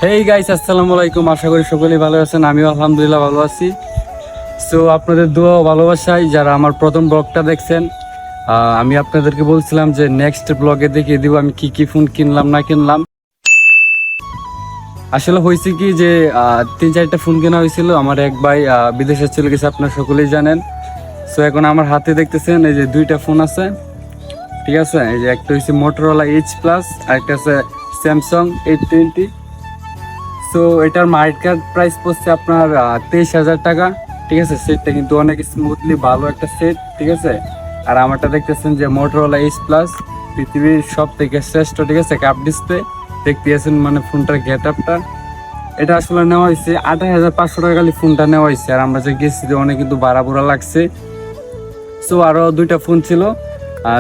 Hey guys, আসসালামু আলাইকুম। আশা করি সকলেই ভালো আছেন। আমিও আলহামদুলিল্লাহ ভালো আছি। সো আপনাদের দোয়া ও ভালোবাসায় যারা আমার প্রথম ব্লগটা দেখছেন, আমি আপনাদেরকে বলছিলাম যে নেক্সট ব্লগে দেখিয়ে দিব আমি কি কি ফোন কিনলাম না কিনলাম। আসলে হয়েছে কি যে 3-4টা ফোন কেনা হয়েছিল। আমার এক ভাই বিদেশে চলে গেছে, আপনারা সকলেই জানেন। সো এখন আমার হাতে দেখতেছেন এই যে 2টা ফোন আছে, ঠিক আছে। এই যে একটা হচ্ছে মোটরোলা H+ আর একটা আছে স্যামসাং A20। সো এটার মার্কেট প্রাইস পড়ছে আপনার 23,000 টাকা, ঠিক আছে। সেটটা কিন্তু অনেক স্মুথলি ভালো একটা সেট, ঠিক আছে। আর আমারটা দেখতেছেন যে মোটরোলা H+, পৃথিবীর সব থেকে শ্রেষ্ঠ, ঠিক আছে, কাপ ডিসপ্লে দেখতে আছেন, মানে ফোনটার গেট আপটা। এটা আসলে নেওয়া হয়েছে 28,500 টাকা খালি ফোনটা নেওয়া হয়েছে। আর আমরা যে গেছি যে অনেক কিন্তু বাড়া লাগছে। সো আরও 2টা ফোন ছিল,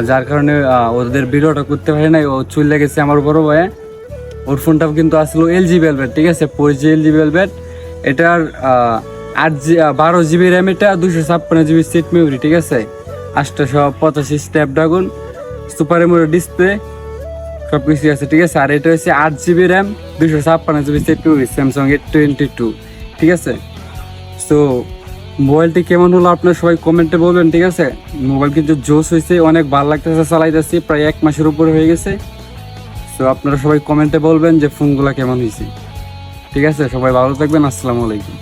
যার কারণে ওদের ভিডিওটা করতে পারি নাই। ও চলে গেছে আমার বড় ভাই। ওর ফোনটাও কিন্তু আসলো LG ভেলভেট, ঠিক আছে, 4G LG ভেলভেট। এটার 12GB র্যাম, এটা 256GB সিট মেমোরি, ঠিক আছে, 885 স্ন্যাপড্রাগন, সুপার এমোলেড ডিসপ্লে, সব কিছুই আছে, ঠিক আছে। আর এটা হচ্ছে 8GB RAM, 256GB seat memory, Samsung A22, ঠিক আছে। সো মোবাইলটি কেমন হলো আপনার সবাই কমেন্টে বলবেন, ঠিক আছে। মোবাইল কিন্তু জোস হয়েছে, অনেক ভালো লাগতেছে, চালাইতেছি, প্রায় 1 মাসের উপরে হয়ে গেছে। তো আপনারা সবাই কমেন্টে বলবেন যে ফোনগুলো কেমন হয়েছে, ঠিক আছে। সবাই ভালো থাকবেন, আসসালামু আলাইকুম।